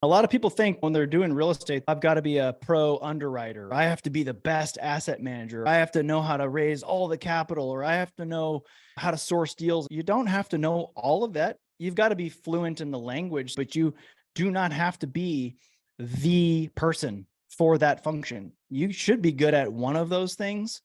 A lot of people think when they're doing real estate, I've got to be a pro underwriter. I have to be the best asset manager. I have to know how to raise all the capital, or I have to know how to source deals. You don't have to know all of that. You've got to be fluent in the language, but you do not have to be the person for that function. You should be good at one of those things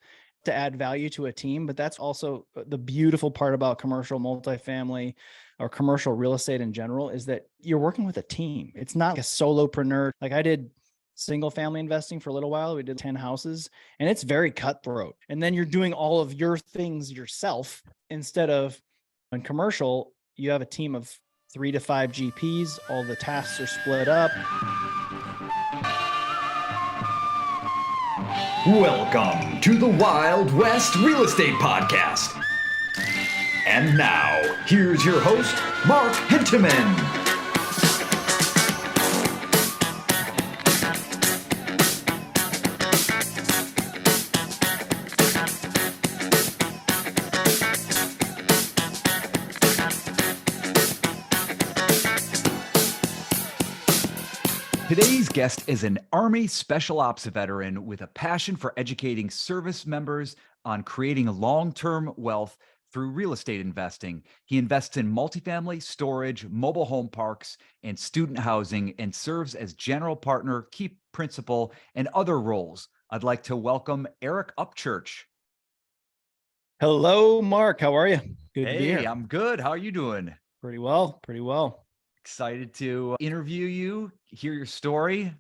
to add value to a team, but that's also the beautiful part about commercial multifamily or commercial real estate in general, is that you're working with a team. It's not a solopreneur. Like I did single family investing for a little while. We did 10 houses and it's very cutthroat. And then you're doing all of your things yourself instead of in commercial, you have a team of 3 to 5 GPs. All the tasks are split up. Welcome to the Wild West Real Estate Podcast. And now, here's your host, Mark Henteman. Today's guest is an Army Special Ops veteran with a passion for educating service members on creating long-term wealth through real estate investing. He invests in multifamily, storage, mobile home parks, and student housing, and serves as general partner, key principal, and other roles. I'd like to welcome Eric Upchurch. Hello, Mark. How are you? Good to be here. Hey, I'm good. How are you doing? Pretty well. Excited to interview you, hear your story.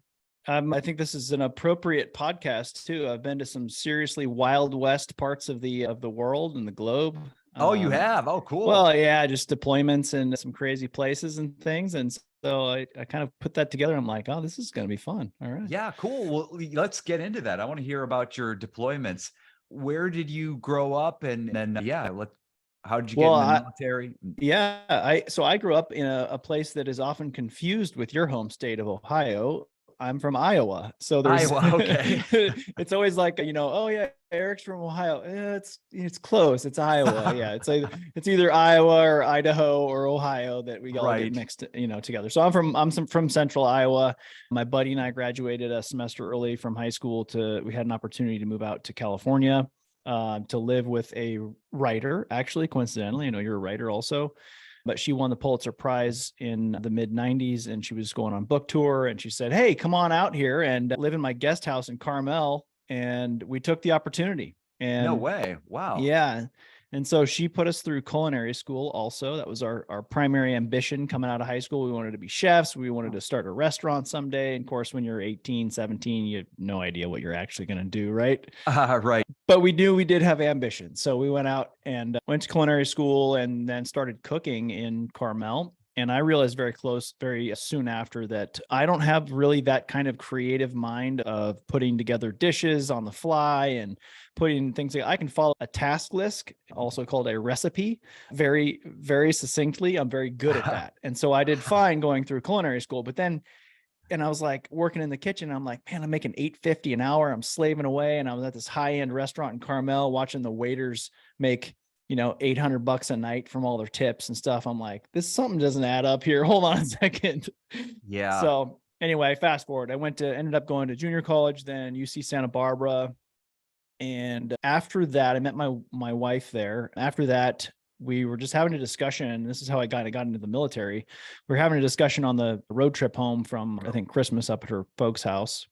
I think this is an appropriate podcast too. I've been to some seriously Wild West parts of the world and the globe. Oh, you have? Oh, cool. Well, yeah, just deployments and some crazy places and things. And so I kind of put that together. I'm like, oh, this is going to be fun. All right. Yeah, cool. Well, let's get into that. I want to hear about your deployments. Where did you grow up? And then, how did you get in the military? So I grew up in a place that is often confused with your home state of Ohio. I'm from Iowa. So there's Iowa, okay. It's always like, oh yeah, Eric's from Ohio. It's close. It's Iowa. Yeah. It's either Iowa or Idaho or Ohio that we all get mixed, together. So I'm from central Iowa. My buddy and I graduated a semester early from high school. We had an opportunity to move out to California to live with a writer. Actually, coincidentally, I know you're a writer also. But she won the Pulitzer Prize in the mid 90s and she was going on book tour and she said, hey, come on out here and live in my guest house in Carmel. And we took the opportunity. And no way. Wow. Yeah. And so she put us through culinary school also. That was our primary ambition coming out of high school. We wanted to be chefs. We wanted to start a restaurant someday. And of course, when you're 18, 17, you have no idea what you're actually going to do, right? Right. But we knew we did have ambition. So we went out and went to culinary school and then started cooking in Carmel. And I realized very soon after that I don't have really that kind of creative mind of putting together dishes on the fly and putting things together. I can follow a task list, also called a recipe, very, very succinctly. I'm very good at that. And so I did fine going through culinary school, and I was like working in the kitchen. I'm like, man, I'm making $8.50 an hour. I'm slaving away. And I was at this high-end restaurant in Carmel watching the waiters make $800 a night from all their tips and stuff. I'm like, something doesn't add up here. Hold on a second. Yeah. So anyway, fast forward, ended up going to junior college, then UC Santa Barbara. And after that, I met my wife there. After that, we were just having a discussion. This is how I got into the military. We were having a discussion on the road trip home from, I think, Christmas up at her folks' house.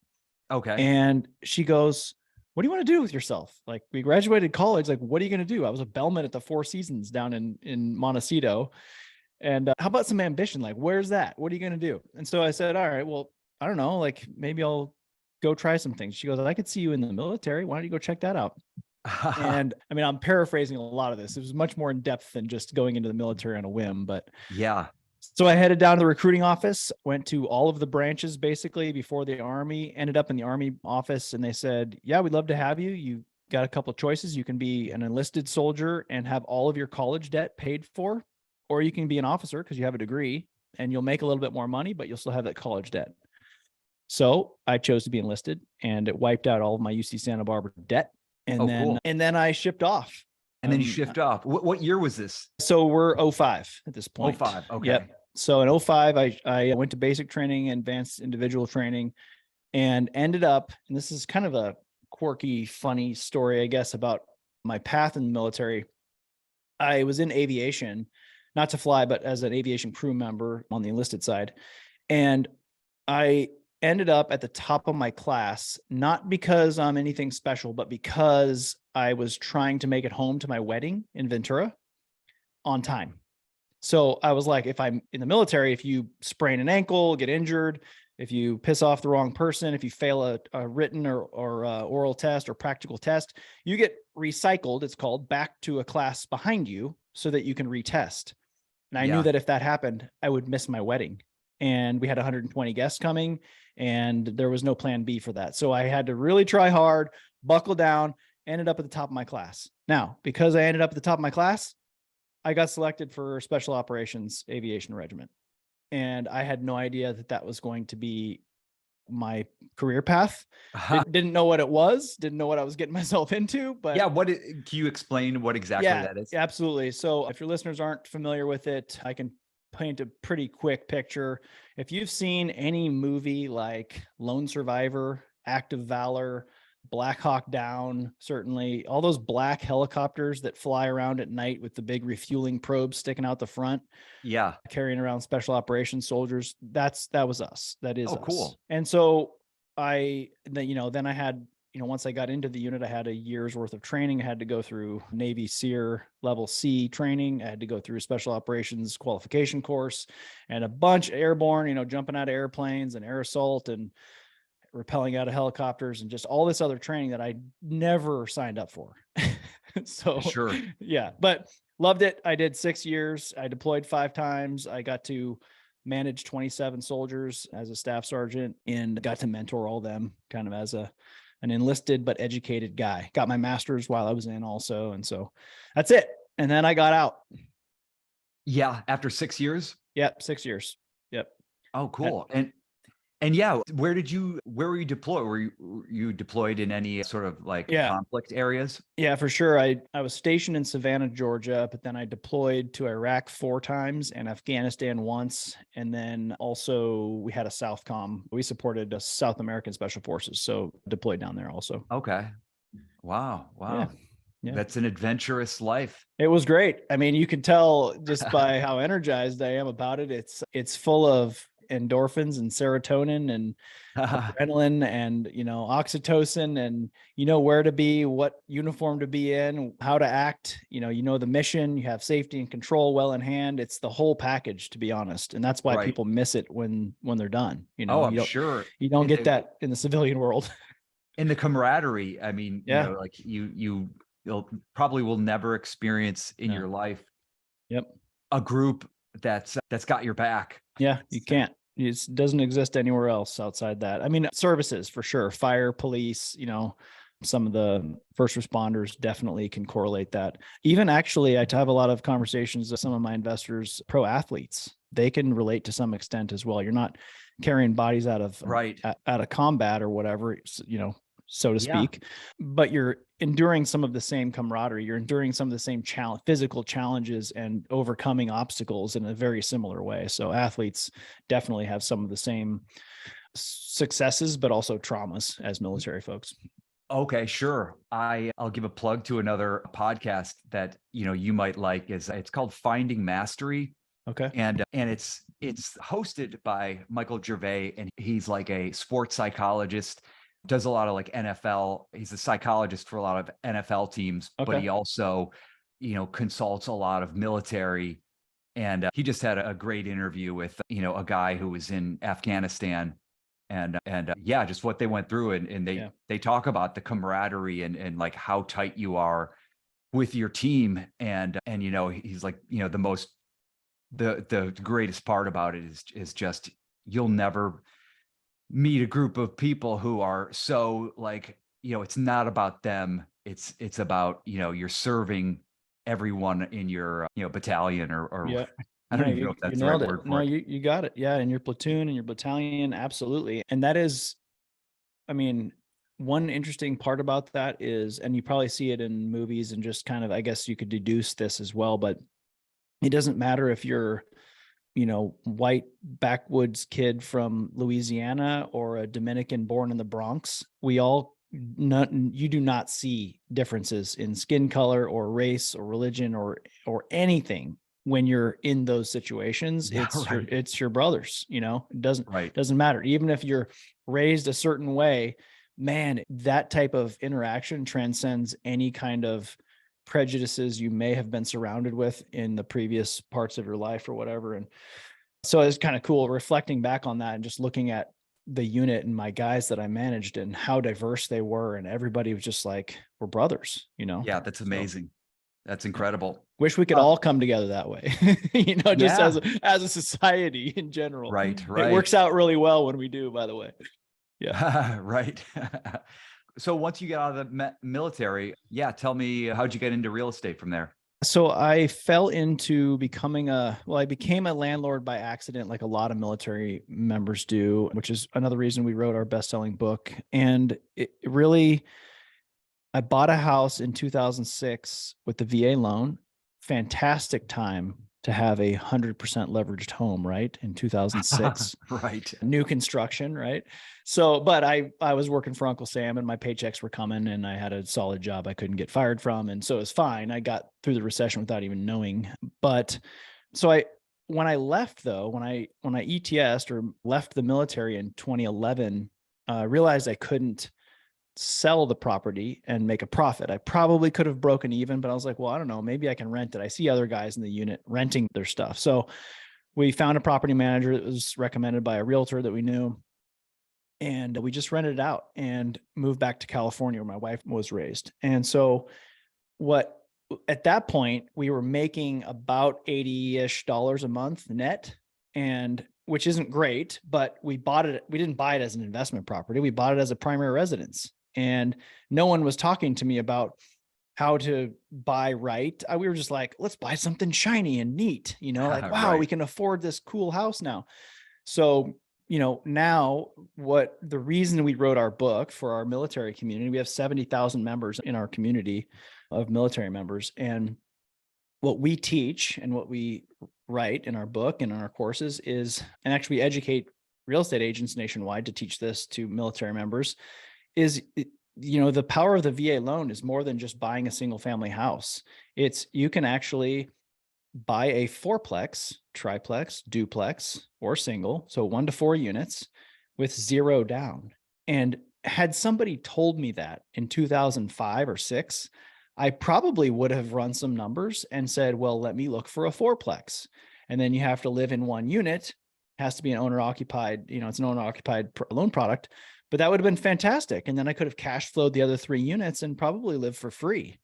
Okay. And she goes, what do you want to do with yourself? Like, we graduated college. Like, what are you going to do? I was a bellman at the Four Seasons down in Montecito. And how about some ambition? Like, where's that? What are you going to do? And so I said, all right, well, I don't know. Like, maybe I'll go try some things. She goes, I could see you in the military. Why don't you go check that out? And I mean, I'm paraphrasing a lot of this. It was much more in depth than just going into the military on a whim, but yeah. So I headed down to the recruiting office, went to all of the branches basically before the Army, ended up in the Army office, and they said, yeah, we'd love to have you. You got a couple of choices. You can be an enlisted soldier and have all of your college debt paid for, or you can be an officer because you have a degree and you'll make a little bit more money, but you'll still have that college debt. So I chose to be enlisted and it wiped out all of my UC Santa Barbara debt. And then I shipped off. And then you shift off. What year was this? So we're 05 at this point. 05. Okay. Yep. So in '05, I went to basic training, advanced individual training, and ended up, and this is kind of a quirky, funny story, I guess, about my path in the military. I was in aviation, not to fly, but as an aviation crew member on the enlisted side. And I ended up at the top of my class, not because I'm anything special, but because I was trying to make it home to my wedding in Ventura on time. So I was like, if I'm in the military, if you sprain an ankle, get injured, if you piss off the wrong person, if you fail a written or oral test or practical test, you get recycled, it's called, back to a class behind you so that you can retest. And I knew that if that happened, I would miss my wedding. And we had 120 guests coming, and there was no plan B for that. So I had to really try hard, buckle down, ended up at the top of my class. Now, because I ended up at the top of my class, I got selected for Special Operations Aviation Regiment. And I had no idea that that was going to be my career path. Didn't know what it was, didn't know what I was getting myself into, but can you explain what exactly that is? Absolutely. So if your listeners aren't familiar with it, I can paint a pretty quick picture. If you've seen any movie like Lone Survivor, Act of Valor, Black Hawk Down, certainly all those black helicopters that fly around at night with the big refueling probes sticking out the front, carrying around special operations soldiers, that was us. That is us. Cool. And so then I had, once I got into the unit, I had a year's worth of training. I had to go through Navy SEER level C training. I had to go through a special operations qualification course and a bunch of airborne, jumping out of airplanes and air assault and rappelling out of helicopters and just all this other training that I never signed up for. So sure. Yeah, but loved it. I did 6 years. I deployed 5 times. I got to manage 27 soldiers as a staff sergeant and got to mentor all them kind of as an enlisted but educated guy. Got my master's while I was in also. And so that's it. And then I got out. Yeah. After 6 years? Yep. 6 years. Yep. Oh, cool. And where were you deployed? Were you deployed in any sort of conflict areas? Yeah, for sure. I was stationed in Savannah, Georgia, but then I deployed to Iraq 4 times and Afghanistan once. And then also we had a Southcom. We supported South American Special Forces. So deployed down there also. Okay. Wow. Yeah. That's an adventurous life. It was great. I mean, you can tell just by how energized I am about it. It's full of endorphins and serotonin and adrenaline and oxytocin, and where to be, what uniform to be in, how to act, the mission, you have safety and control well in hand. It's the whole package, to be honest, and that's why people miss it when they're done. I'm sure you don't get that in the civilian world. In the camaraderie, I mean, you'll probably will never experience in your life a group that's got your back. Yeah, you can't. It doesn't exist anywhere else outside that. I mean, services for sure, fire, police, some of the first responders definitely can correlate that. Even actually, I have a lot of conversations with some of my investors, pro athletes. They can relate to some extent as well. You're not carrying bodies out of combat or whatever, so to speak, but you're enduring some of the same camaraderie. You're enduring some of the same physical challenges and overcoming obstacles in a very similar way. So athletes definitely have some of the same successes, but also traumas as military folks. Okay, sure. I'll give a plug to another podcast that you might like. It's called Finding Mastery. Okay. And it's hosted by Michael Gervais, and he's like a sports psychologist, does a lot of NFL. He's a psychologist for a lot of NFL teams, but he also, consults a lot of military. And he just had a great interview with, a guy who was in Afghanistan, and just what they went through. And they talk about the camaraderie and like how tight you are with your team. And he's like, the greatest part about it is just, you'll never meet a group of people who are so it's not about them. It's about, you're serving everyone in your, battalion or I don't even know if that's the right word for it. You got it. Yeah. In your platoon and your battalion. Absolutely. And that is, I mean, one interesting part about that is, and you probably see it in movies and just kind of, I guess you could deduce this as well, but it doesn't matter if you're white backwoods kid from Louisiana or a Dominican born in the Bronx, you do not see differences in skin color or race or religion or anything when you're in those situations. Yeah, right. It's your brothers, it Right. doesn't matter. Even if you're raised a certain way, man, that type of interaction transcends any kind of prejudices you may have been surrounded with in the previous parts of your life or whatever. And so it's kind of cool reflecting back on that and just looking at the unit and my guys that I managed and how diverse they were. And everybody was just like, we're brothers, Yeah, that's So, amazing. That's incredible. wish we could all come together that way, just Yeah. as a society in general. Right, It right. works out really well when we do, by the way. Yeah. Right. So once you get out of the military, tell me, how'd you get into real estate from there? So I fell into I became a landlord by accident, like a lot of military members do, which is another reason we wrote our best-selling book. And I bought a house in 2006 with the VA loan. Fantastic time to have 100% leveraged home, right? In 2006. Right. New construction, right? So, but I was working for Uncle Sam and my paychecks were coming and I had a solid job I couldn't get fired from. And so it was fine. I got through the recession without even knowing. But so when I left though, when I ETS'd or left the military in 2011, I realized I couldn't sell the property and make a profit. I probably could have broken even, but I was like, well, I don't know, maybe I can rent it. I see other guys in the unit renting their stuff. So we found a property manager that was recommended by a realtor that we knew. And we just rented it out and moved back to California where my wife was raised. And so at that point, we were making about $80-ish a month net, and which isn't great, but we didn't buy it as an investment property. We bought it as a primary residence. And no one was talking to me about how to buy right. We were just like, let's buy something shiny and neat, like, wow, Right. we can afford this cool house now. So, now the reason we wrote our book for our military community, we have 70,000 members in our community of military members. And what we teach and what we write in our book and in our courses and actually we educate real estate agents nationwide to teach this to military members, is, the power of the VA loan is more than just buying a single family house. You can actually buy a fourplex, triplex, duplex, or single, so 1 to 4 units with 0 down. And had somebody told me that in 2005 or 6, I probably would have run some numbers and said, well, let me look for a fourplex. And then you have to live in 1 unit, it has to be an owner occupied, it's an owner occupied loan product, but that would have been fantastic. And then I could have cash flowed the other 3 units and probably lived for free.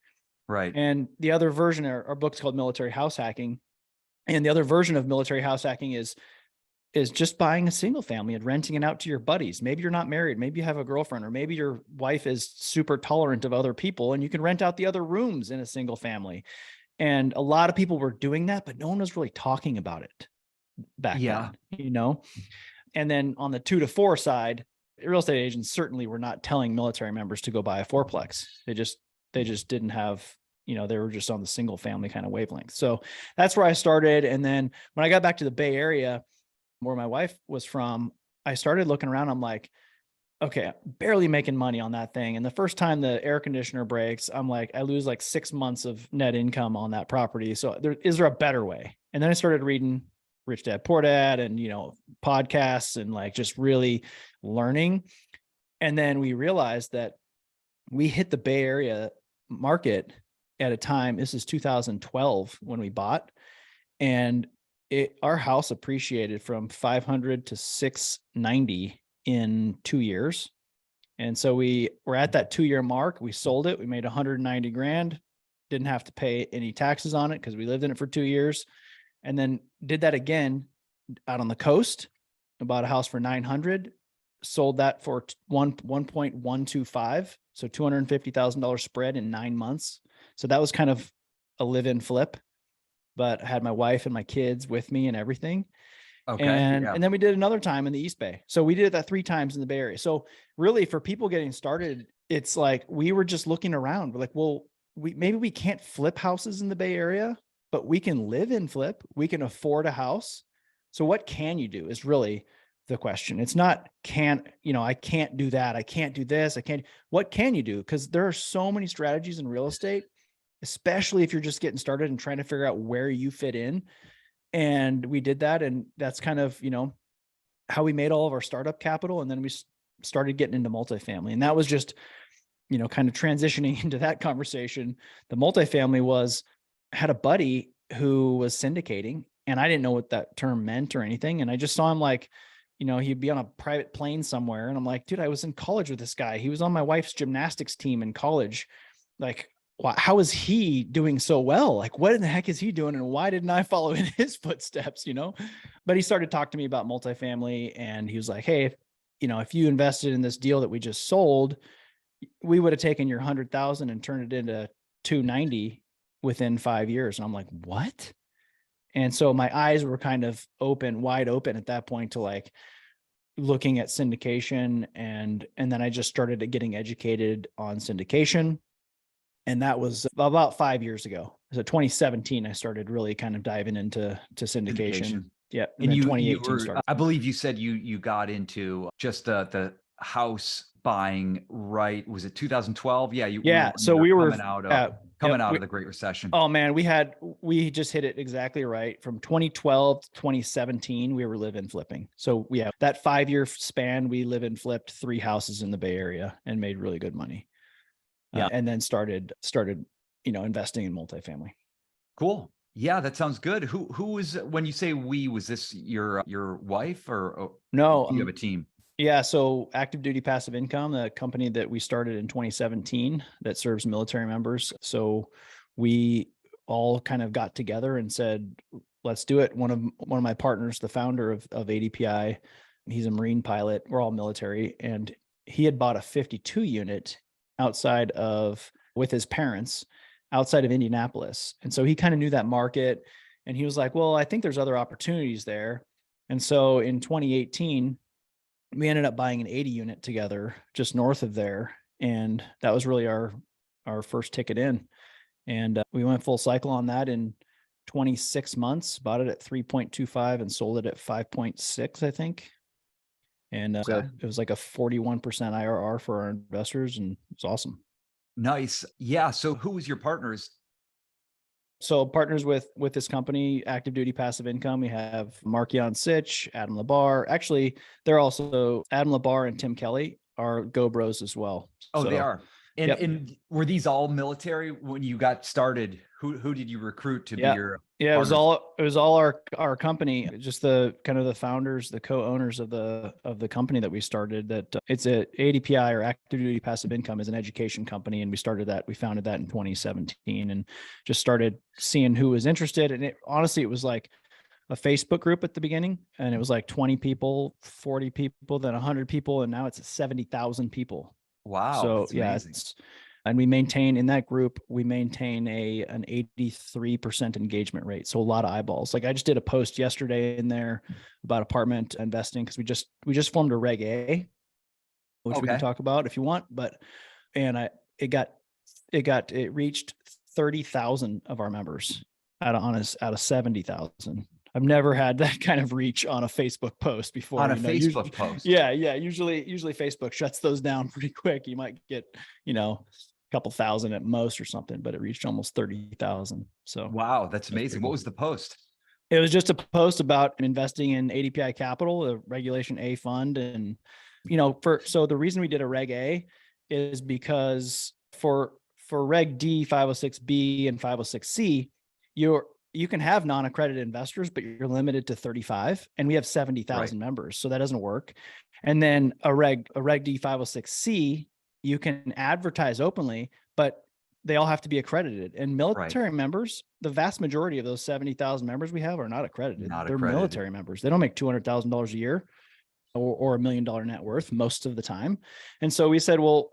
Right. And the other version, our book's called Military House Hacking. And the other version of military house hacking is just buying a single family and renting it out to your buddies. Maybe you're not married. Maybe you have a girlfriend, or maybe your wife is super tolerant of other people and you can rent out the other rooms in a single family. And a lot of people were doing that, but no one was really talking about it back then, And then on the 2 to 4 side, real estate agents certainly were not telling military members to go buy a fourplex. They just didn't have, they were just on the single family kind of wavelength. So that's where I started. And then when I got back to the Bay Area, where my wife was from, I started looking around. I'm like, okay, barely making money on that thing. And the first time the air conditioner breaks, I'm like, I lose like 6 months of net income on that property. So is there a better way? And then I started reading Rich Dad Poor Dad and, podcasts and like just really learning. And then we realized that we hit the Bay Area market at a time. This is 2012 when we bought, and our house appreciated from 500 to 690 in 2 years. And so we were at that 2-year mark. We sold it. We made 190 grand. Didn't have to pay any taxes on it because we lived in it for 2 years. And then did that again out on the coast. I bought a house for 900, sold that for 1.125. So $250,000 spread in 9 months. So that was kind of a live-in flip, but I had my wife and my kids with me and everything. Okay. And then we did another time in the East Bay. So we did that 3 times in the Bay Area. So really for people getting started, it's like, we were just looking around. We're like, well, maybe we can't flip houses in the Bay Area, but we can live in flip. We can afford a house. So what can you do is really the question. It's not I can't do that. I can't do this. What can you do? Because there are so many strategies in real estate, especially if you're just getting started and trying to figure out where you fit in. And we did that. And that's kind of, how we made all of our startup capital. And then we started getting into multifamily. And that was just, kind of transitioning into that conversation. The multifamily had a buddy who was syndicating, and I didn't know what that term meant or anything. And I just saw him he'd be on a private plane somewhere. And I'm like, dude, I was in college with this guy. He was on my wife's gymnastics team in college. Like, how is he doing so well? Like, what in the heck is he doing? And why didn't I follow in his footsteps, But he started talking to me about multifamily, and he was like, hey, if you invested in this deal that we just sold, we would have taken your 100,000 and turned it into 290 within 5 years. And I'm like, what? And so my eyes were kind of wide open at that point to looking at syndication. And then I just started getting educated on syndication. And that was about 5 years ago. So 2017, I started really kind of diving into syndication. Yeah. And then you 2018 started. I believe you said you got into just the house buying, right? Was it 2012? Yeah. So we were coming out of the Great Recession. Oh man, we just hit it exactly right. From 2012 to 2017, we were living flipping. So we have that 5-year span. We live and flipped 3 houses in the Bay Area and made really good money. Yeah. And then started, investing in multifamily. Cool. Yeah, that sounds good. Who was, when you say was this your wife or no? You have a team? Yeah. So Active Duty Passive Income, the company that we started in 2017 that serves military members. So we all kind of got together and said, let's do it. One of my partners, the founder of ADPI, he's a Marine pilot. We're all military. And he had bought a 52 unit with his parents outside of Indianapolis. And so he kind of knew that market, and he was like, well, I think there's other opportunities there. And so in 2018, we ended up buying an 80 unit together just north of there. And that was really our first ticket in. And we went full cycle on that in 26 months, bought it at 3.25 and sold it at 5.6, I think. And it was like a 41% IRR for our investors, and it's awesome. Nice. Yeah. So who was your partners? So partners with this company, Active Duty Passive Income, we have Markion Sitch, Adam Labar. Actually, they're also Adam Labar and Tim Kelly are Go Bros as well. Oh, they are. And, yep. And were these all military when you got started? Who did you recruit to be your partners? It was all our company, just the kind of the founders, the co-owners of the company that we started. That it's a ADPI, or Active Duty Passive Income, is an education company, and we founded that in 2017 and just started seeing who was interested. And honestly, it was like a Facebook group at the beginning, and it was like 20 people, 40 people, then 100 people, and now it's 70,000 people. Wow. So yeah, and we maintain an 83% engagement rate. So a lot of eyeballs. Like I just did a post yesterday in there about apartment investing, because we just formed a Reg A, which we can talk about if you want. But it reached 30,000 of our members out of 70,000. I've never had that kind of reach on a Facebook post before. On a Facebook post. Yeah. Usually Facebook shuts those down pretty quick. You might get, a couple thousand at most or something, but it reached almost 30,000. So wow, that's amazing. What was the post? It was just a post about investing in ADPI Capital, the Regulation A fund. And, so the reason we did a Reg A is because for Reg D, 506B and 506C, you can have non-accredited investors, but you're limited to 35, and we have 70,000 members. So that doesn't work. And then a Reg D 506C, you can advertise openly, but they all have to be accredited. And military members, the vast majority of those 70,000 members we have are not accredited. They're military members. They don't make $200,000 a year or $1 million net worth most of the time. And so we said, well,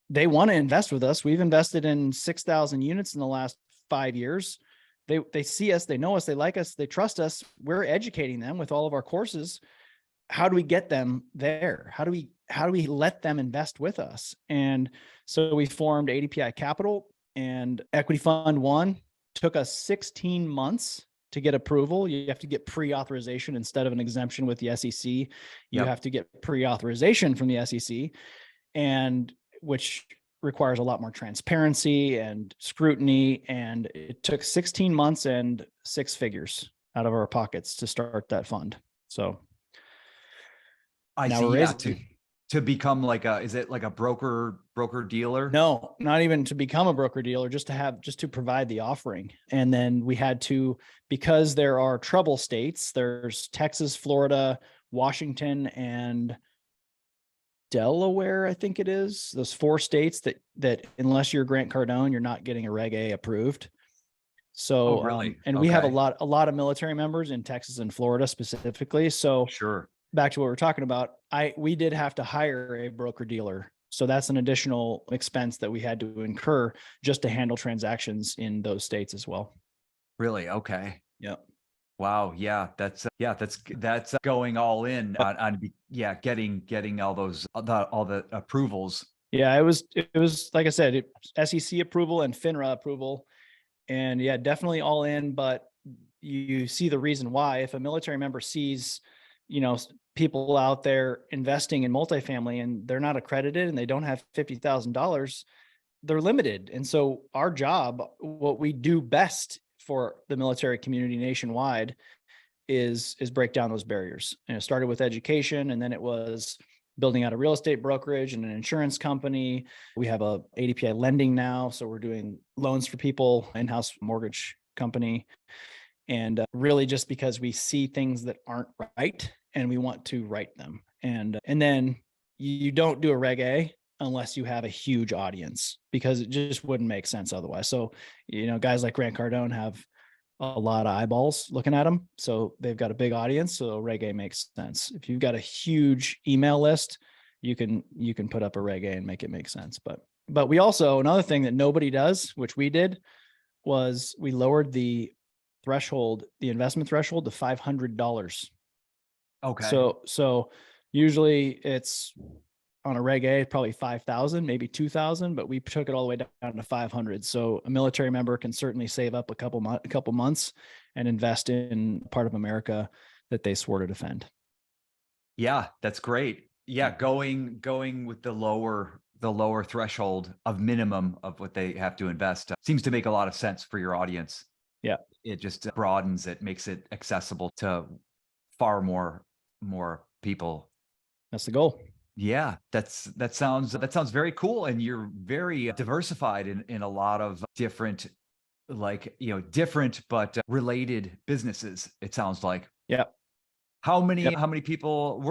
they want to invest with us. We've invested in 6,000 units in the last 5 years. They see us, they know us, they like us, they trust us. We're educating them with all of our courses. How do we get them there? How do we let them invest with us? And so we formed ADPI Capital, and Equity Fund 1 took us 16 months to get approval. You have to get pre-authorization instead of an exemption with the SEC. You Yep. have to get pre-authorization from the SEC, and which requires a lot more transparency and scrutiny. And it took 16 months and 6 figures out of our pockets to start that fund. So I now see. we're Yeah. raising. To become like is it like a broker dealer? No, not even to become a broker dealer, just to provide the offering. And then we had to, because there are trouble states, there's Texas, Florida, Washington, and Delaware, I think it is. Those 4 states that unless you're Grant Cardone, you're not getting a Reg A approved. So, really? And we have a Okay. lot of military members in Texas and Florida specifically. So Sure. back to what we're talking about, we did have to hire a broker dealer. So that's an additional expense that we had to incur just to handle transactions in those states as well. Really? Okay. Yeah. Wow. Yeah. That's going all in on getting all those, all the approvals. Yeah. It was, like I said, SEC approval and FINRA approval, and yeah, definitely all in. But you see the reason why. If a military member sees, people out there investing in multifamily and they're not accredited and they don't have $50,000, they're limited. And so our job, what we do best for the military community nationwide, is break down those barriers. And it started with education, and then it was building out a real estate brokerage and an insurance company. We have a ADPI lending now, so we're doing loans for people, in-house mortgage company. And really just because we see things that aren't right and we want to right them. And then you don't do a Reg A unless you have a huge audience, because it just wouldn't make sense otherwise. So, guys like Grant Cardone have a lot of eyeballs looking at them. So they've got a big audience. So Reg A makes sense. If you've got a huge email list, you can put up a Reg A and make it make sense. But we also, another thing that nobody does, which we did, was we lowered the investment threshold to $500. Okay. So usually it's on a Reg A, probably 5,000, maybe 2,000, but we took it all the way down to 500. So a military member can certainly save up a couple months and invest in part of America that they swore to defend. Yeah, that's great. Yeah, going with the lower threshold of minimum of what they have to invest seems to make a lot of sense for your audience. Yeah. It just broadens it, makes it accessible to far more people. That's the goal. Yeah, that sounds very cool. And you're very diversified in a lot of different, different but related businesses, it sounds like. Yeah. How many people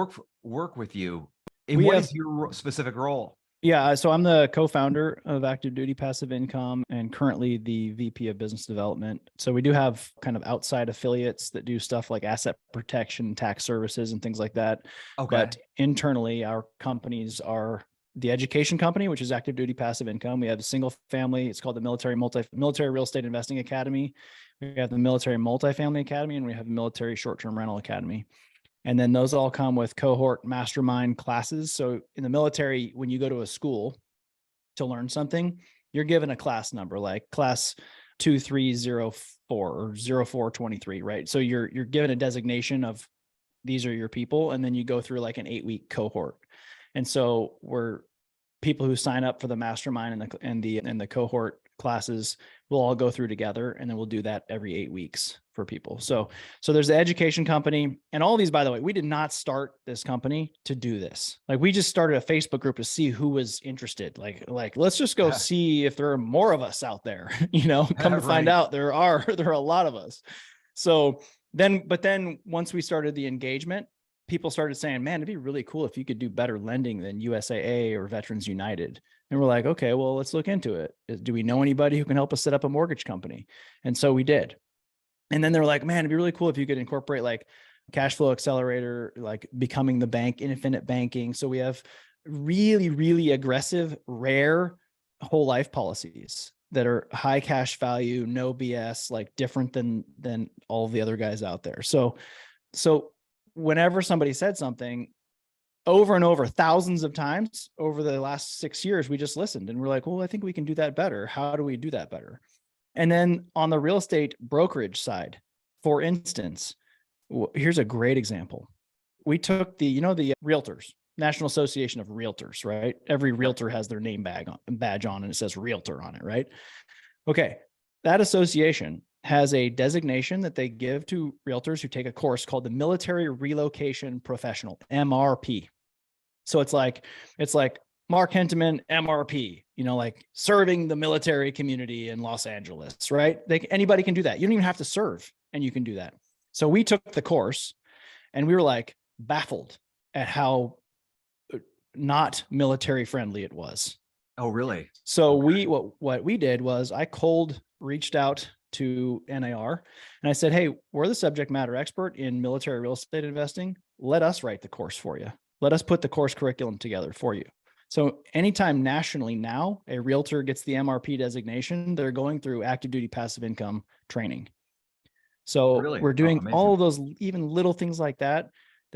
work with you? And what is your specific role? Yeah, so I'm the co-founder of Active Duty Passive Income and currently the VP of Business Development. So we do have kind of outside affiliates that do stuff like asset protection, tax services, and things like that. Okay. But internally, our companies are the education company, which is Active Duty Passive Income. We have a single family. It's called the Military Real Estate Investing Academy. We have the Military Multifamily Academy, and we have the Military Short-Term Rental Academy. And then those all come with cohort mastermind classes. So in the military, when you go to a school to learn something, you're given a class number, like class 2304 or 0423, right? So you're given a designation of these are your people, and then you go through like an 8-week cohort. And so we're people who sign up for the mastermind and the cohort classes will all go through together, and then we'll do that every 8 weeks for people. So there's the education company, and all these, by the way, we did not start this company to do this. Like, we just started a Facebook group to see who was interested. Like let's just go see if there are more of us out there, come to find out there are a lot of us. So then once we started the engagement, people started saying, man, it'd be really cool if you could do better lending than USAA or Veterans United. And we're like, okay, well, let's look into it. Do we know anybody who can help us set up a mortgage company? And so we did. And then they were like, man, it'd be really cool if you could incorporate like cash flow accelerator, like becoming the bank, infinite banking. So we have really, really aggressive, rare whole life policies that are high cash value, no BS, like different than all the other guys out there. So whenever somebody said something over and over, thousands of times over the last 6 years, we just listened and we're like, well, I think we can do that better. How do we do that better? And then on the real estate brokerage side, For instance, here's a great example. We took the realtors, National Association of Realtors, right? Every realtor has their name badge on, and it says realtor on it, right? Okay. That association has a designation that they give to realtors who take a course called the Military Relocation Professional, MRP. So it's like Mark Henteman, MRP, like serving the military community in Los Angeles, right? Anybody can do that. You don't even have to serve, and you can do that. So we took the course, and we were like baffled at how not military friendly it was. Oh, really? So what we did was I cold reached out to NAR and I said, hey, we're the subject matter expert in military real estate investing. Let us write the course for you. Let us put the course curriculum together for you. So anytime nationally now a realtor gets the MRP designation, they're going through active duty passive income training. So Really? we're doing amazing. all of those, even little things like that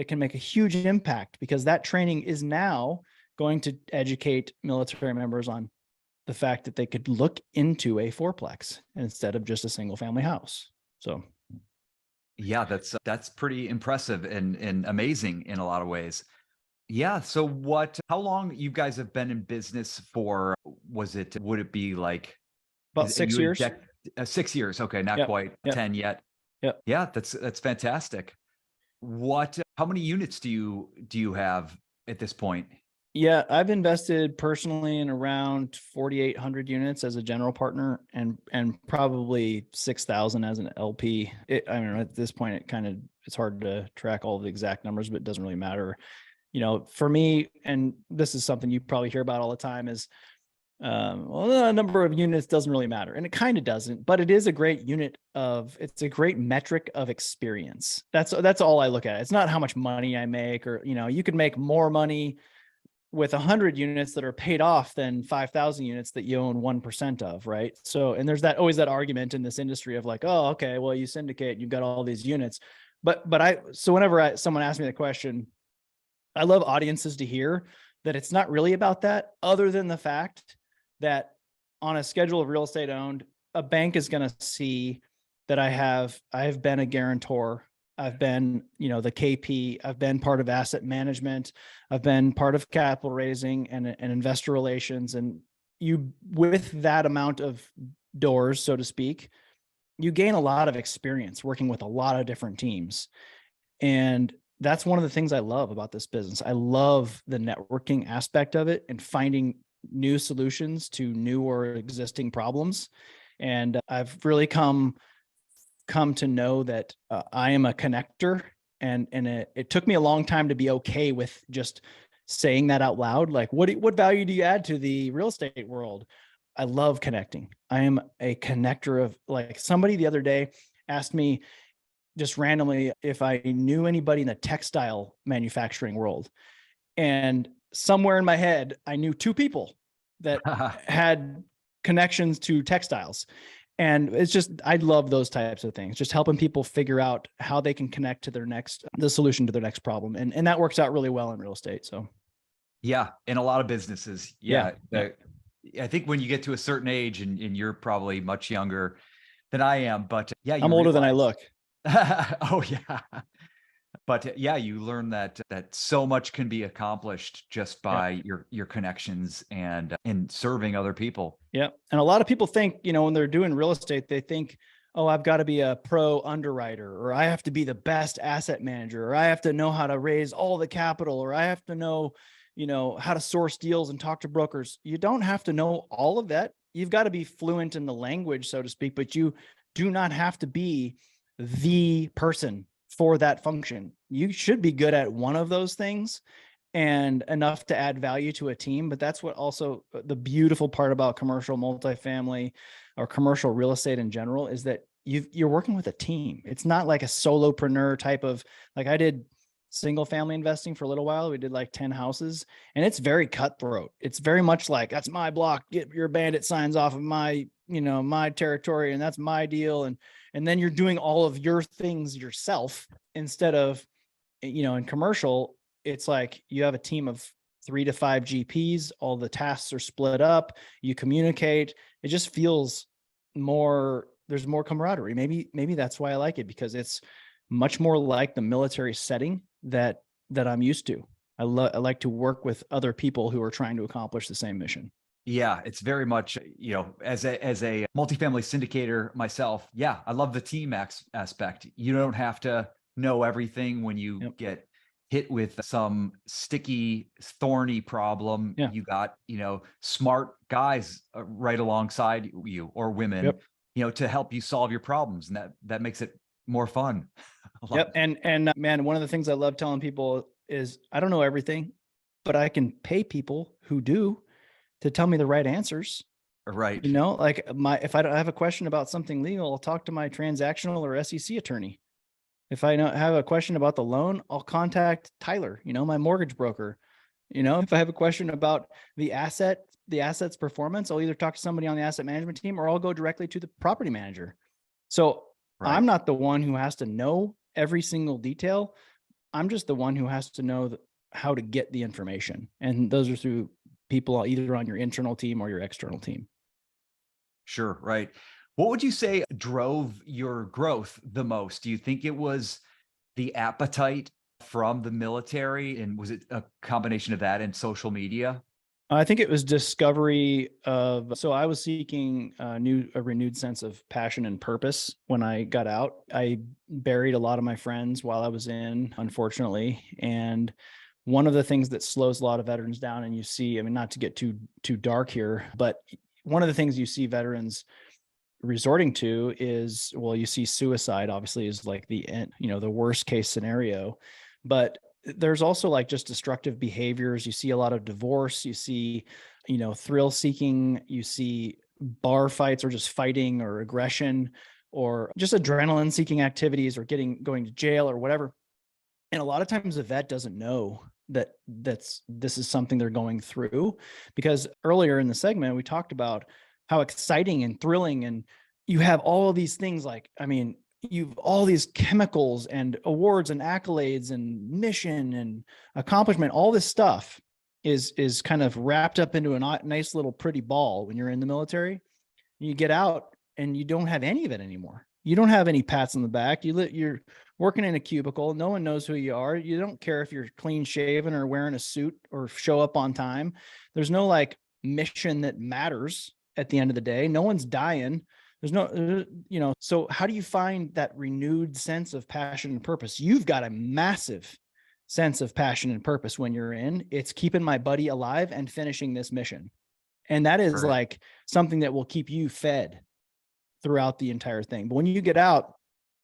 can make a huge impact, because that training is now going to educate military members on the fact that they could look into a fourplex instead of just a single family house. So yeah, that's pretty impressive and amazing in a lot of ways. Yeah. So how long you guys have been in business for? Would it be like about 6 years? 6 years. Okay. Not Yep. quite Yep. 10 yet. Yep. Yeah. That's fantastic. How many units do you have at this point? Yeah, I've invested personally in around 4,800 units as a general partner, and probably 6,000 as an LP. I don't know, at this point, it's hard to track all the exact numbers, but it doesn't really matter. For me, and this is something you probably hear about all the time, is the number of units doesn't really matter, and it kind of doesn't, but it is a great it's a great metric of experience. That's all I look at. It's not how much money I make, or you could make more money with 100 units that are paid off than 5,000 units that you own 1% of, right? So, and there's always that argument in this industry of like, oh, okay, well, you syndicate, you've got all these units, so whenever someone asks me the question, I love audiences to hear that it's not really about that, other than the fact that on a schedule of real estate owned, a bank is going to see that I've been a guarantor. I've been, the KP, I've been part of asset management. I've been part of capital raising and investor relations. And with that amount of doors, so to speak, you gain a lot of experience working with a lot of different teams. And that's one of the things I love about this business. I love the networking aspect of it and finding new solutions to new or existing problems. And I've really come to know that I am a connector, and it took me a long time to be okay with just saying that out loud. Like, what value do you add to the real estate world? I love connecting. I am a connector of, like, somebody the other day asked me just randomly if I knew anybody in the textile manufacturing world. And somewhere in my head, I knew two people that had connections to textiles. And it's just, I love those types of things, just helping people figure out how they can connect to the solution to their next problem. And that works out really well in real estate. So. Yeah. In a lot of businesses. Yeah. I think when you get to a certain age, and you're probably much younger than I am, but yeah, I'm older than I look. Oh yeah. But yeah, you learn that so much can be accomplished just by your connections and serving other people. Yeah. And a lot of people think, when they're doing real estate, they think, oh, I've got to be a pro underwriter, or I have to be the best asset manager, or I have to know how to raise all the capital, or I have to know, how to source deals and talk to brokers. You don't have to know all of that. You've got to be fluent in the language, so to speak, but you do not have to be the person for that function. You should be good at one of those things and enough to add value to a team. But that's what also the beautiful part about commercial multifamily or commercial real estate in general is that you're working with a team. It's not like a solopreneur type of, like, I did single family investing for a little while. We did like 10 houses, and it's very cutthroat. It's very much like, that's my block, get your bandit signs off of my, my territory, and that's my deal. And then you're doing all of your things yourself instead of, in commercial, it's like you have a team of 3 to 5 GPs. All the tasks are split up. You communicate. It just feels more there's more camaraderie. Maybe that's why I like it, because it's much more like the military setting that I'm used to. I like to work with other people who are trying to accomplish the same mission. Yeah, it's very much, as a multifamily syndicator myself, yeah, I love the team aspect. You don't have to know everything when you Yep. get hit with some sticky, thorny problem. Yeah. You got, smart guys right alongside you, or women, Yep. to help you solve your problems. And that makes it more fun. Yep. And man, one of the things I love telling people is I don't know everything, but I can pay people who do to tell me the right answers. Right. Like if I don't have a question about something legal, I'll talk to my transactional or SEC attorney. If I have a question about the loan, I'll contact Tyler, my mortgage broker. If I have a question about the asset's performance, I'll either talk to somebody on the asset management team, or I'll go directly to the property manager. So Right. I'm not the one who has to know every single detail. I'm just the one who has to know how to get the information. And those are through people either on your internal team or your external team. Sure. Right. What would you say drove your growth the most? Do you think it was the appetite from the military? And was it a combination of that and social media? I think it was discovery so I was seeking a renewed sense of passion and purpose when I got out. I buried a lot of my friends while I was in, unfortunately. And one of the things that slows a lot of veterans down, and you see, I mean, not to get too dark here, but one of the things you see veterans resorting to is, well, you see suicide obviously is like the end, the worst case scenario, but there's also like just destructive behaviors. You see a lot of divorce, you see, thrill seeking, you see bar fights or just fighting or aggression or just adrenaline seeking activities or going to jail or whatever. And a lot of times the vet doesn't know that this is something they're going through, because earlier in the segment, we talked about how exciting and thrilling, and you have all of these things like, I mean, you've all these chemicals and awards and accolades and mission and accomplishment. All this stuff is kind of wrapped up into a nice little pretty ball when you're in the military. You get out and you don't have any of it anymore. You don't have any pats on the back. You're working in a cubicle. No one knows who you are. You don't care if you're clean shaven or wearing a suit or show up on time. There's no like mission that matters at the end of the day. No one's dying. There's no, so how do you find that renewed sense of passion and purpose? You've got a massive sense of passion and purpose when you're in. It's keeping my buddy alive and finishing this mission. And that is like something that will keep you fed throughout the entire thing. But when you get out,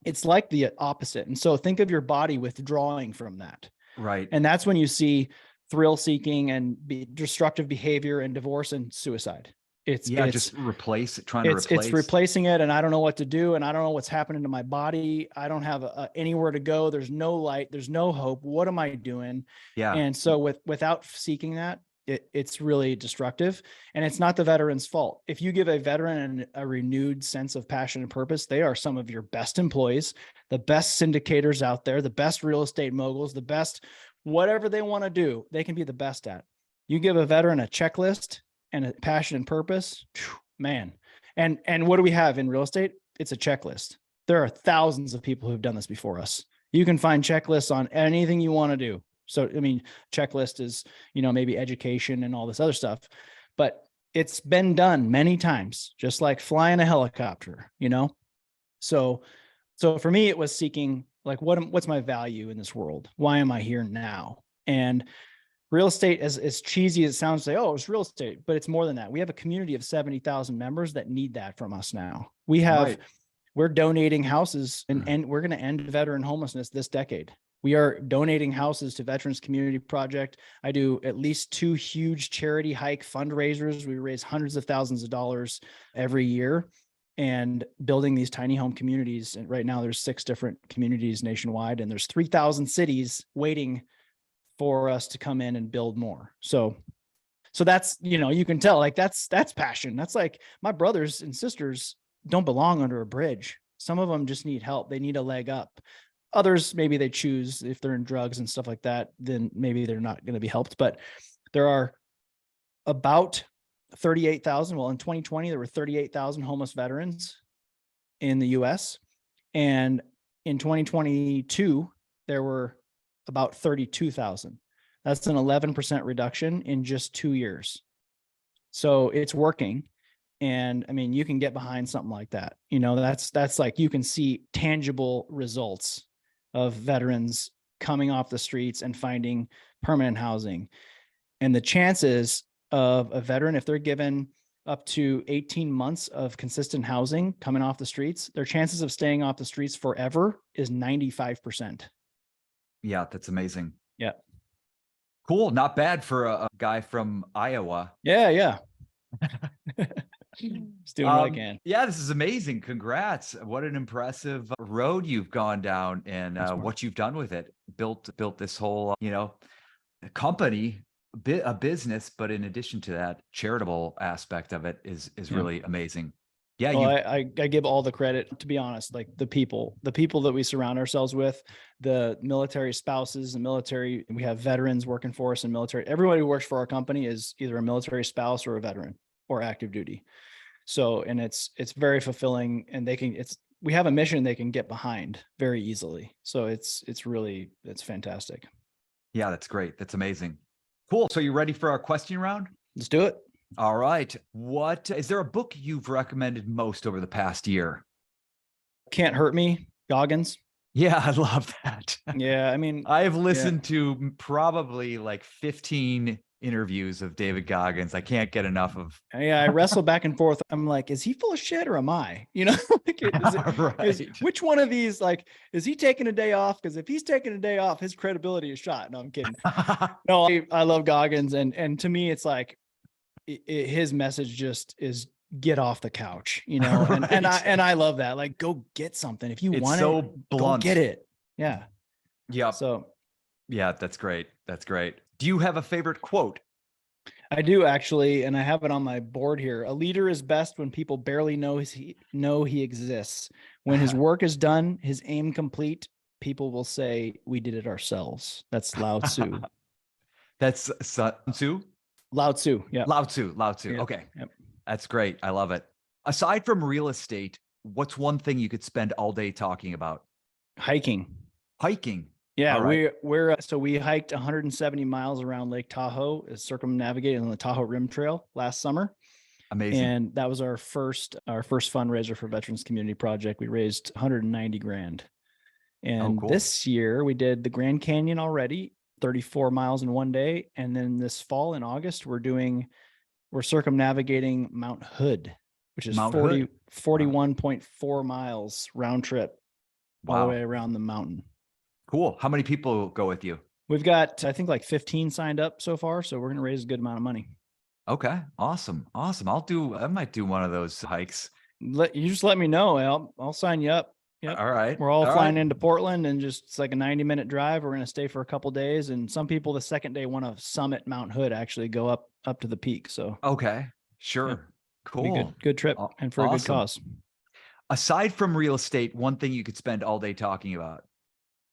it's like the opposite. And so think of your body withdrawing from that. Right. And that's when you see thrill seeking and destructive behavior and divorce and suicide. It's just replace it, trying to replace. It's replacing it. And I don't know what to do. And I don't know what's happening to my body. I don't have anywhere to go. There's no light. There's no hope. What am I doing? Yeah. And so without seeking that, it's really destructive, and it's not the veteran's fault. If you give a veteran a renewed sense of passion and purpose, they are some of your best employees, the best syndicators out there, the best real estate moguls, the best, whatever they want to do, they can be the best at. You give a veteran a checklist and a passion and purpose, man. And what do we have in real estate? It's a checklist. There are thousands of people who've done this before us. You can find checklists on anything you want to do. So, I mean, checklist is, maybe education and all this other stuff, but it's been done many times, just like flying a helicopter, So for me, it was seeking like, what's my value in this world? Why am I here now? And real estate, as cheesy as it sounds, say, oh, it's real estate, but it's more than that. We have a community of 70,000 members that need that from us now. We're donating houses and we're going to end veteran homelessness this decade. We are donating houses to Veterans Community Project. I do at least 2 huge charity hike fundraisers. We raise hundreds of thousands of dollars every year and building these tiny home communities. And right now there's 6 different communities nationwide, and there's 3,000 cities waiting for us to come in and build more. So that's, you can tell like that's passion. That's like my brothers and sisters don't belong under a bridge. Some of them just need help. They need a leg up. Others, maybe they choose, if they're in drugs and stuff like that, then maybe they're not going to be helped. But there are about 38,000. Well, in 2020, there were 38,000 homeless veterans. in the US. And in 2022, there were about 32,000. That's an 11% reduction in just 2 years. So it's working. And I mean, you can get behind something like that. You know, that's like, you can see tangible results of veterans coming off the streets and finding permanent housing. And the chances of a veteran, if they're given up to 18 months of consistent housing coming off the streets, their chances of staying off the streets forever is 95%. Yeah, that's amazing. Yeah. Cool. Not bad for a guy from Iowa. Yeah. Yeah. Just doing what I can. Yeah, this is amazing. Congrats. What an impressive road you've gone down, and what you've done with it. Built this whole, company, a business, but in addition to that, charitable aspect of it is really amazing. Yeah. Well, I give all the credit, to be honest, like the people that we surround ourselves with, the military spouses, the military, we have veterans working for us in military. Everybody who works for our company is either a military spouse or a veteran or active duty. So, and it's very fulfilling, and we have a mission they can get behind very easily. So it's fantastic. Yeah, that's great. That's amazing. Cool. So you ready for our question round? Let's do it. All right. What is there a book you've recommended most over the past year? Can't Hurt Me, Goggins. Yeah, I love that. Yeah. I mean, I've listened to probably like 15 interviews of David Goggins. I can't get enough of. Yeah, I wrestle back and forth. I'm like, is he full of shit or am I? You know, which one of these, like, is he taking a day off? Because if he's taking a day off, his credibility is shot. No, I'm kidding. No, I love Goggins, and to me, it's like his message just is get off the couch, you know, and I love that. Like, go get something if you want so it. Blunt. Go get it. Yeah. Yeah. So. Yeah, that's great. That's great. Do you have a favorite quote? I do, actually, and I have it on my board here. A leader is best when people barely know he exists. When his work is done, his aim complete, people will say, "We did it ourselves." That's Lao Tzu. That's Sun Tzu? Lao Tzu. Yeah. Lao Tzu. Yep. Okay. Yep. That's great. I love it. Aside from real estate, what's one thing you could spend all day talking about? Hiking. Hiking. Yeah, right. we hiked 170 miles around Lake Tahoe, circumnavigated on the Tahoe Rim Trail last summer. Amazing. And that was our first fundraiser for Veterans Community Project. We raised 190 grand. And cool. This year we did the Grand Canyon already, 34 miles in one day. And then this fall in August, we're circumnavigating Mount Hood, which is 41.4 miles round trip all the way around the mountain. Cool. How many people go with you? We've got, I think, like 15 signed up so far. So we're going to raise a good amount of money. Okay. Awesome. I might do one of those hikes. You just let me know. I'll sign you up. Yep. All right. We're all flying into Portland, and it's like a 90-minute drive. We're going to stay for a couple of days. And some people the second day want to summit Mount Hood, actually go up to the peak. So, okay. Sure. Yep. Cool. Good trip and for a good cause. Aside from real estate, one thing you could spend all day talking about.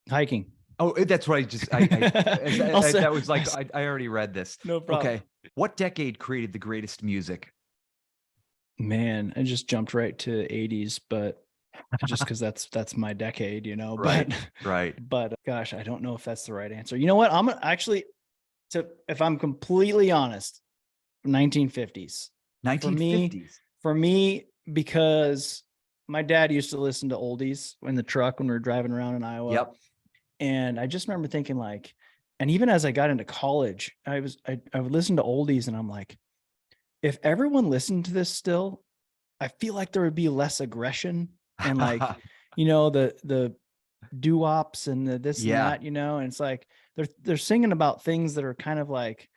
Hiking. Oh, that's what that was like, I already read this. No problem. Okay. What decade created the greatest music? Man, I just jumped right to 80s, but just because that's my decade, you know, right. But gosh, I don't know if that's the right answer. You know what? I'm actually, if I'm completely honest, 1950s. 1950s. For me, because my dad used to listen to oldies in the truck when we were driving around in Iowa. Yep. And I just remember thinking, like, and even as I got into college, I would listen to oldies, and I'm like, if everyone listened to this still, I feel like there would be less aggression and, like, you know, the doo-wops and the this and that, you know, and it's like they're singing about things that are kind of like,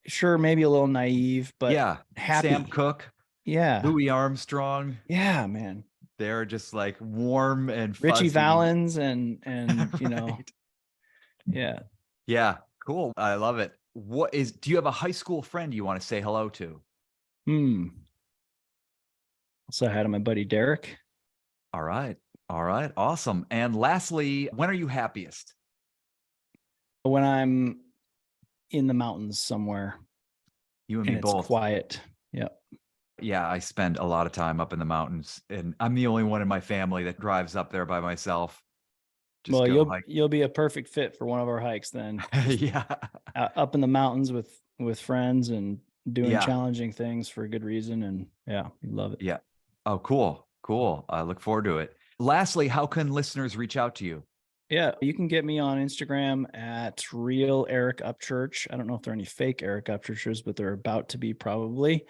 sure, maybe a little naive, but happy. Sam Cooke. Yeah. Louis Armstrong. Yeah, man. They're just like warm and fuzzy. Richie Valens and you know. Yeah. Yeah. Cool. I love it. Do you have a high school friend you want to say hello to? So I had my buddy Derek. All right. Awesome. And lastly, when are you happiest? When I'm in the mountains somewhere. You and me both. It's quiet. Yep. Yeah, I spend a lot of time up in the mountains, and I'm the only one in my family that drives up there by myself. Just Well, go you'll be a perfect fit for one of our hikes then. hike. Just Yeah. up in the mountains with friends and doing Yeah. challenging things for a good reason. And yeah, we love it. Yeah. Oh, cool. Cool. I look forward to it. Lastly, how can listeners reach out to you? Yeah, you can get me on Instagram at real Eric Upchurch. I don't know if there are any fake Eric Upchurchers, but they're about to be probably.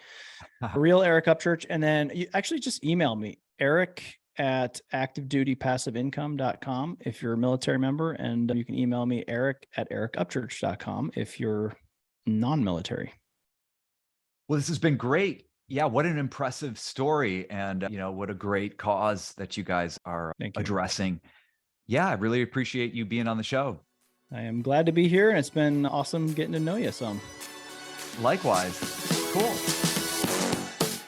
Real Eric Upchurch. And then you actually just email me, Eric at activedutypassiveincome.com if you're a military member. And you can email me, Eric at ericupchurch.com if you're non-military. Well, this has been great. Yeah, what an impressive story, and what a great cause that you guys are Thank you. addressing. Yeah, I really appreciate you being on the show. I am glad to be here, and it's been awesome getting to know you some. Likewise. Cool.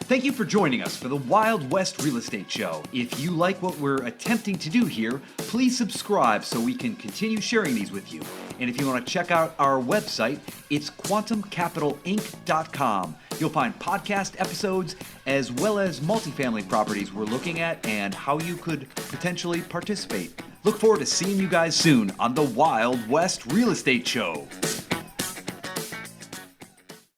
Thank you for joining us for the Wild West Real Estate Show. If you like what we're attempting to do here, please subscribe so we can continue sharing these with you. And if you want to check out our website, it's quantumcapitalinc.com. You'll find podcast episodes as well as multifamily properties we're looking at and how you could potentially participate. Look forward to seeing you guys soon on the Wild West Real Estate Show.